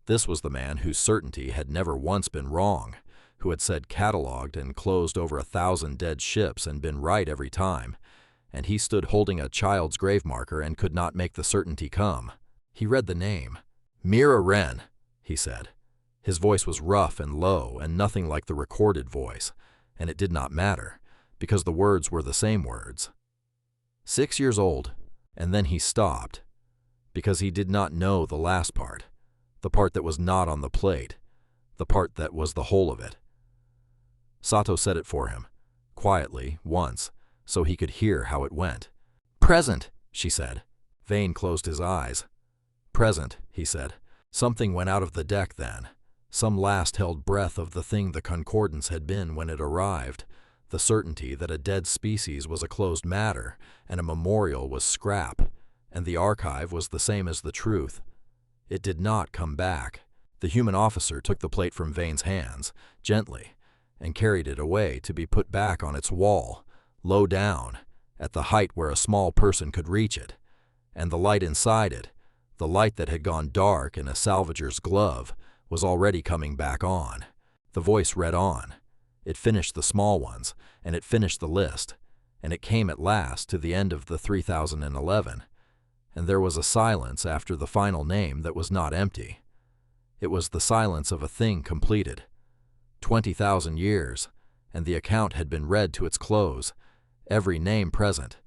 This was the man whose certainty had never once been wrong, who had said catalogued and closed over 1,000 dead ships and been right every time, and he stood holding a child's grave marker and could not make the certainty come. He read the name. "Mira Wren," he said. His voice was rough and low and nothing like the recorded voice, and it did not matter, because the words were the same words. 6 years old, and then he stopped, because he did not know the last part, the part that was not on the plate, the part that was the whole of it. Sato said it for him, quietly, once, so he could hear how it went. "Present," she said. Vane closed his eyes. "Present," he said. Something went out of the deck then, some last held breath of the thing the Concordance had been when it arrived, the certainty that a dead species was a closed matter and a memorial was scrap, and the archive was the same as the truth. It did not come back. The human officer took the plate from Vane's hands, gently, and carried it away to be put back on its wall, low down, at the height where a small person could reach it, and the light inside it, the light that had gone dark in a salvager's glove, was already coming back on. The voice read on. It finished the small ones, and it finished the list, and it came at last to the end of the 3011, and there was a silence after the final name that was not empty. It was the silence of a thing completed. 20,000 years, and the account had been read to its close, every name present,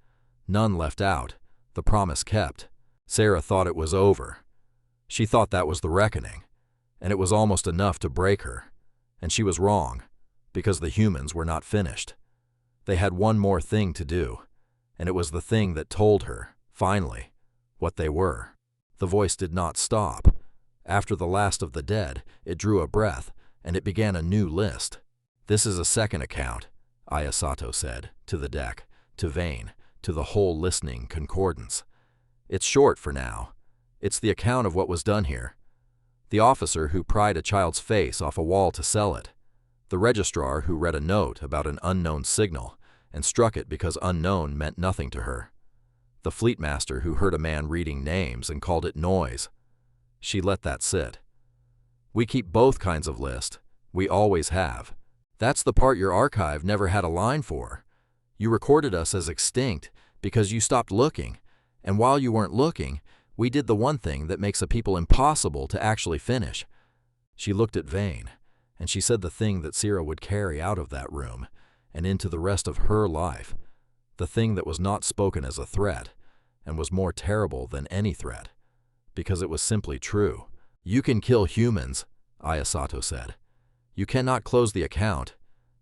none left out, the promise kept. Sarah thought it was over. She thought that was the reckoning, and it was almost enough to break her, and she was wrong, because the humans were not finished. They had one more thing to do, and it was the thing that told her, finally, what they were. The voice did not stop. After the last of the dead, it drew a breath, and it began a new list. "This is a second account," Ayasato said, to the deck, to Vane, to the whole listening concordance. "It's short for now. It's the account of what was done here. The officer who pried a child's face off a wall to sell it. The registrar who read a note about an unknown signal and struck it because unknown meant nothing to her. The fleet master who heard a man reading names and called it noise. She let that sit. We keep both kinds of list. We always have. That's the part your archive never had a line for. You recorded us as extinct because you stopped looking, and while you weren't looking, we did the one thing that makes a people impossible to actually finish. She looked at Vane, and she said the thing that Sierra would carry out of that room and into the rest of her life, the thing that was not spoken as a threat and was more terrible than any threat, because it was simply true. You can kill humans, Ayasato said. You cannot close the account.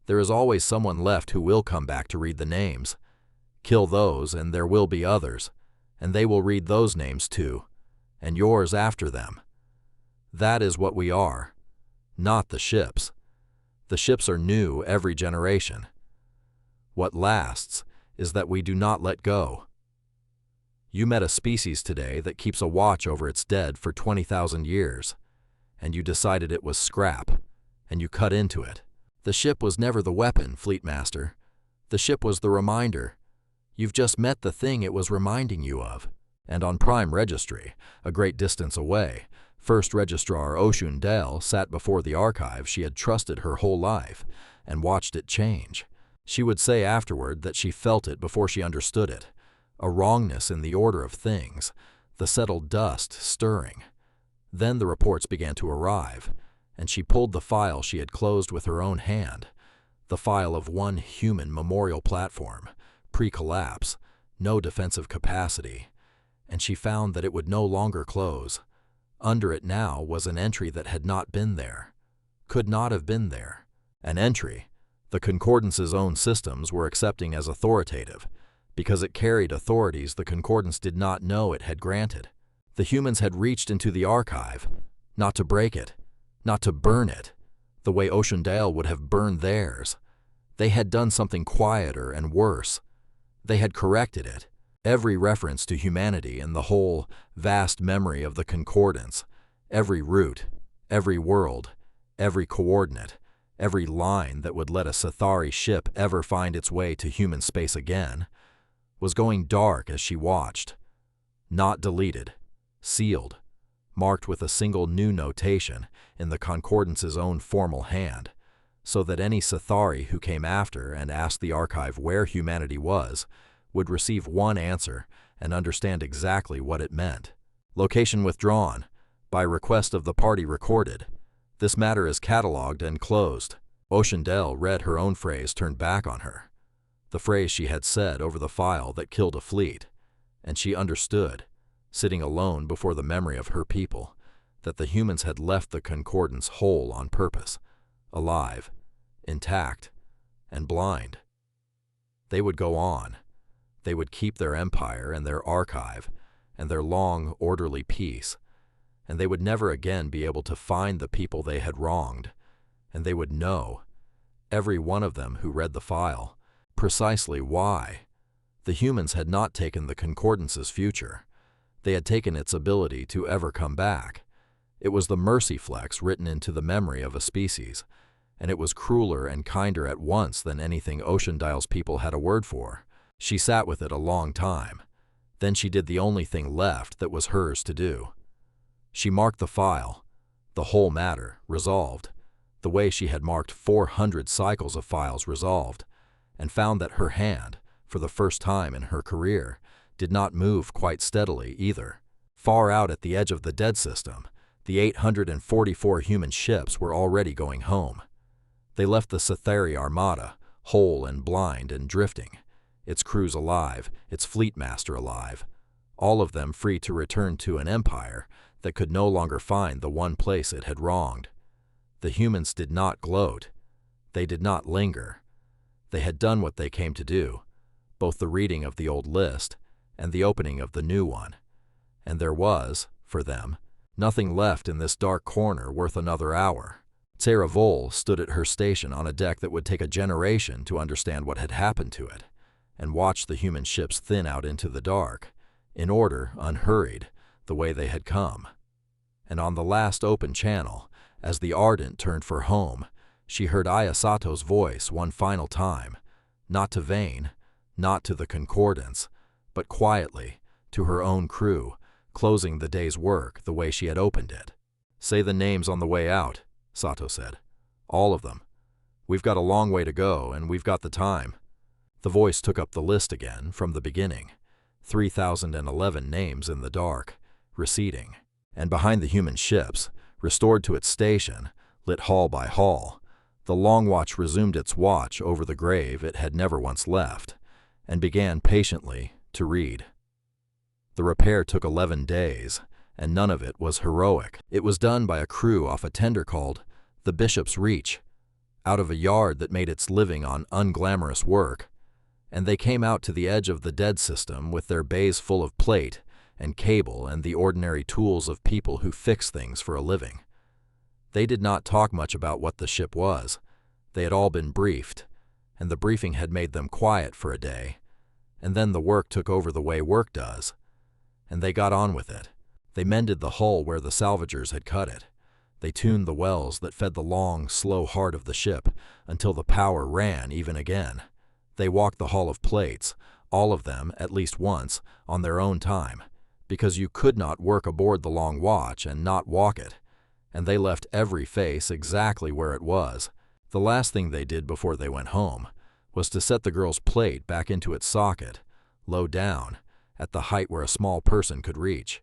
There is always someone left who will come back to read the names. Kill those, and there will be others, and they will read those names too, and yours after them. That is what we are, not the ships. The ships are new every generation. What lasts is that we do not let go. You met a species today that keeps a watch over its dead for 20,000 years, and you decided it was scrap, and you cut into it. The ship was never the weapon, Fleet Master. The ship was the reminder. You've just met the thing it was reminding you of. And on Prime Registry, a great distance away, First Registrar Oshun Dale sat before the archive she had trusted her whole life and watched it change. She would say afterward that she felt it before she understood it, a wrongness in the order of things, the settled dust stirring. Then the reports began to arrive, and she pulled the file she had closed with her own hand, the file of one human memorial platform, pre-collapse, no defensive capacity, and she found that it would no longer close. Under it now was an entry that had not been there, could not have been there. An entry the Concordance's own systems were accepting as authoritative, because it carried authorities the Concordance did not know it had granted. The humans had reached into the archive, not to break it, not to burn it, the way Oceandale would have burned theirs. They had done something quieter and worse. They had corrected it. Every reference to humanity in the whole vast memory of the Concordance, every route, every world, every coordinate, every line that would let a Sathari ship ever find its way to human space again, was going dark as she watched. Not deleted, sealed, marked with a single new notation in the Concordance's own formal hand, so that any Sathari who came after and asked the archive where humanity was would receive one answer and understand exactly what it meant. Location withdrawn, by request of the party recorded. This matter is catalogued and closed. Oceandale read her own phrase turned back on her, the phrase she had said over the file that killed a fleet, and she understood, sitting alone before the memory of her people, that the humans had left the Concordance whole on purpose, alive, intact, and blind. They would go on. They would keep their empire and their archive and their long, orderly peace, and they would never again be able to find the people they had wronged, and they would know, every one of them who read the file, precisely why. The humans had not taken the Concordance's future. They had taken its ability to ever come back. It was the mercy flex written into the memory of a species, and it was crueler and kinder at once than anything Oceandile's people had a word for. She sat with it a long time. Then she did the only thing left that was hers to do. She marked the file, the whole matter, resolved, the way she had marked 400 cycles of files resolved, and found that her hand, for the first time in her career, did not move quite steadily either. Far out at the edge of the dead system, the 844 human ships were already going home. They left the Sathari Armada, whole and blind and drifting, its crews alive, its fleet master alive, all of them free to return to an empire that could no longer find the one place it had wronged. The humans did not gloat. They did not linger. They had done what they came to do, both the reading of the old list and the opening of the new one. And there was, for them, nothing left in this dark corner worth another hour. Sarah Vole stood at her station on a deck that would take a generation to understand what had happened to it, and watched the human ships thin out into the dark. In order, unhurried, the way they had come. And on the last open channel, as the Ardent turned for home, she heard Ayasato's voice one final time, not to Vane, not to the Concordance, but quietly, to her own crew, closing the day's work the way she had opened it. "Say the names on the way out," Sato said. "All of them. We've got a long way to go, and we've got the time." The voice took up the list again from the beginning. 3,011 names in the dark, receding. And behind the human ships, restored to its station, lit hall by hall, the Long Watch resumed its watch over the grave it had never once left, and began patiently to read. The repair took 11 days, and none of it was heroic. It was done by a crew off a tender called the Bishop's Reach, out of a yard that made its living on unglamorous work, and they came out to the edge of the dead system with their bays full of plate and cable and the ordinary tools of people who fix things for a living. They did not talk much about what the ship was. They had all been briefed, and the briefing had made them quiet for a day, and then the work took over the way work does, and they got on with it. They mended the hull where the salvagers had cut it. They tuned the wells that fed the long, slow heart of the ship until the power ran even again. They walked the hall of plates, all of them at least once, on their own time, because you could not work aboard the Long Watch and not walk it, and they left every face exactly where it was. The last thing they did before they went home was to set the girl's plate back into its socket, low down, at the height where a small person could reach.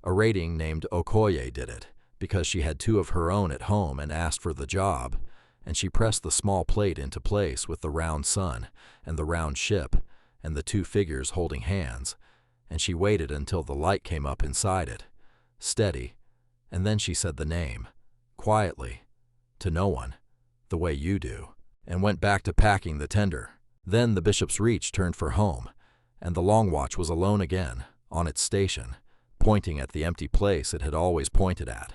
A rating named Okoye did it, because she had 2 of her own at home and asked for the job, and she pressed the small plate into place with the round sun and the round ship and the 2 figures holding hands, and she waited until the light came up inside it, steady, and then she said the name, quietly, to no one, the way you do, and went back to packing the tender. Then the Bishop's Reach turned for home, and the Long Watch was alone again, on its station, pointing at the empty place it had always pointed at,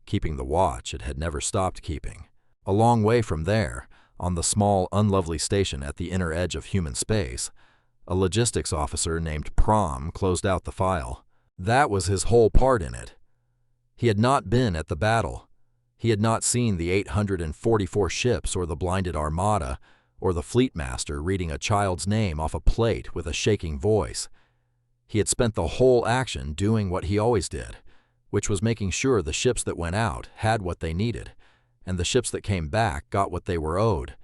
keeping the watch it had never stopped keeping. A long way from there, on the small, unlovely station at the inner edge of human space, a logistics officer named Prom closed out the file. That was his whole part in it. He had not been at the battle. He had not seen the 844 ships or the blinded armada, or the fleet master reading a child's name off a plate with a shaking voice. He had spent the whole action doing what he always did, which was making sure the ships that went out had what they needed, and the ships that came back got what they were owed.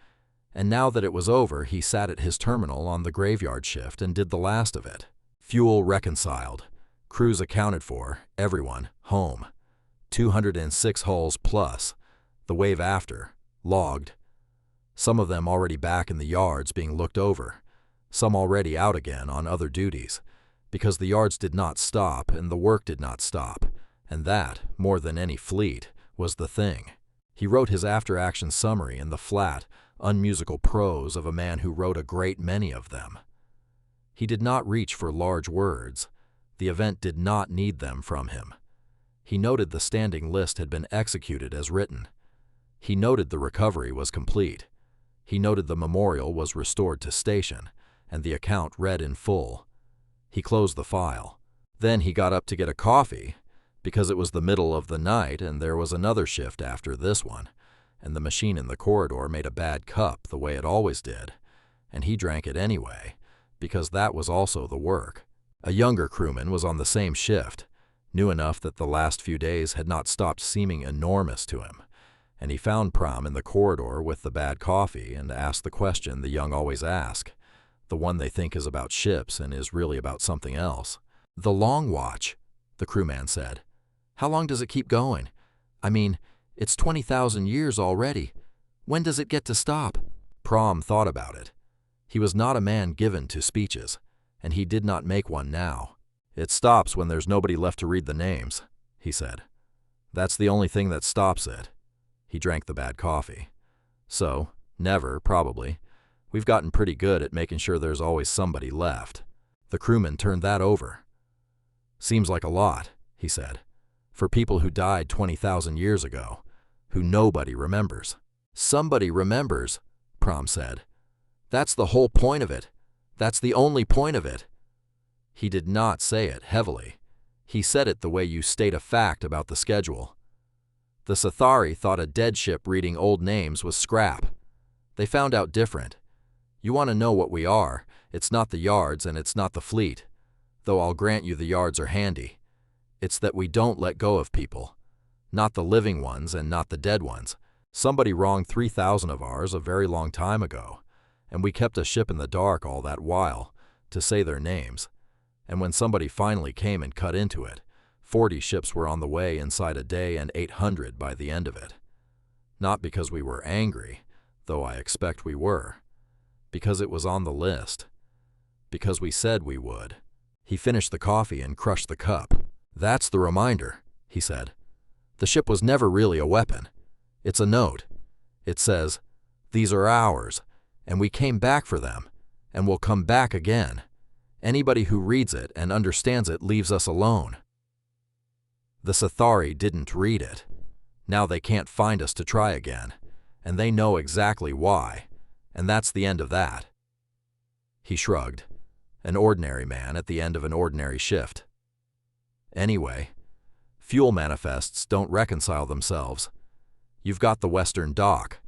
And now that it was over, he sat at his terminal on the graveyard shift and did the last of it. Fuel reconciled, crews accounted for, everyone home. 206 hulls plus, the wave after, logged. Some of them already back in the yards being looked over, some already out again on other duties, because the yards did not stop and the work did not stop, and that, more than any fleet, was the thing. He wrote his after-action summary in the flat, unmusical prose of a man who wrote a great many of them. He did not reach for large words. The event did not need them from him. He noted the standing list had been executed as written. He noted the recovery was complete. He noted the memorial was restored to station, and the account read in full. He closed the file. Then he got up to get a coffee, because it was the middle of the night and there was another shift after this one, and the machine in the corridor made a bad cup the way it always did, and he drank it anyway, because that was also the work. A younger crewman was on the same shift, knew enough that the last few days had not stopped seeming enormous to him, and he found Prom in the corridor with the bad coffee and asked the question the young always ask, the one they think is about ships and is really about something else. "The Long Watch," the crewman said. "How long does it keep going? I mean, it's 20,000 years already. When does it get to stop?" Prom thought about it. He was not a man given to speeches, and he did not make one now. "It stops when there's nobody left to read the names," he said. "That's the only thing that stops it." He drank the bad coffee. "So, never, probably. We've gotten pretty good at making sure there's always somebody left." The crewman turned that over. "Seems like a lot," he said, "for people who died 20,000 years ago, who nobody remembers." "Somebody remembers," Prom said. "That's the whole point of it. That's the only point of it." He did not say it heavily. He said it the way you state a fact about the schedule. The Sathari thought a dead ship reading old names was scrap. They found out different. You want to know what we are, it's not the yards and it's not the fleet. Though I'll grant you the yards are handy. It's that we don't let go of people. Not the living ones and not the dead ones. Somebody wronged 3,000 of ours a very long time ago, and we kept a ship in the dark all that while, to say their names. And when somebody finally came and cut into it, 40 ships were on the way inside a day and 800 by the end of it. Not because we were angry, though I expect we were. Because it was on the list. Because we said we would. He finished the coffee and crushed the cup. That's the reminder, he said. The ship was never really a weapon. It's a note. It says, these are ours, and we came back for them, and we'll come back again. Anybody who reads it and understands it leaves us alone. The Sathari didn't read it. Now they can't find us to try again, and they know exactly why, and that's the end of that. He shrugged. An ordinary man at the end of an ordinary shift. Anyway, fuel manifests don't reconcile themselves. You've got the western dock.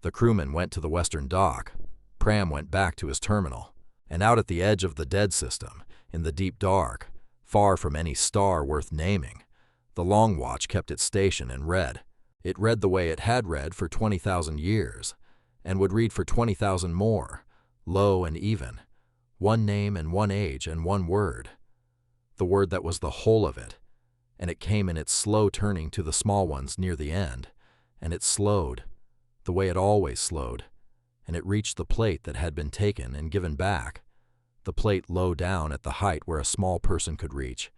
The crewman went to the western dock. Pram went back to his terminal. And out at the edge of the dead system, in the deep dark, far from any star worth naming, the Long Watch kept its station and read. It read the way it had read for 20,000 years, and would read for 20,000 more, low and even. One name and one age and one word. The word that was the whole of it, and it came in its slow turning to the small ones near the end, and it slowed, the way it always slowed, and it reached the plate that had been taken and given back, the plate low down at the height where a small person could reach,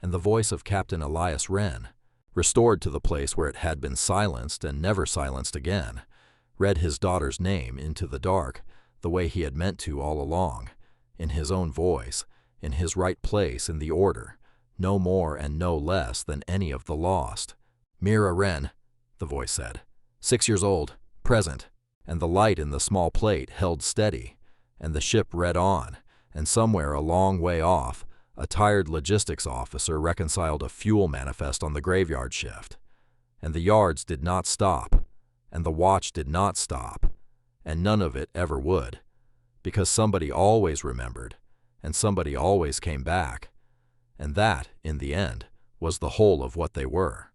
and the voice of Captain Elias Wren, restored to the place where it had been silenced and never silenced again, read his daughter's name into the dark the way he had meant to all along, in his own voice, in his right place in the order, no more and no less than any of the lost. Mira Wren, the voice said, 6 years old, present, and the light in the small plate held steady, and the ship read on, and somewhere a long way off, a tired logistics officer reconciled a fuel manifest on the graveyard shift. And the yards did not stop, and the watch did not stop, and none of it ever would. Because somebody always remembered, and somebody always came back, and that, in the end, was the whole of what they were.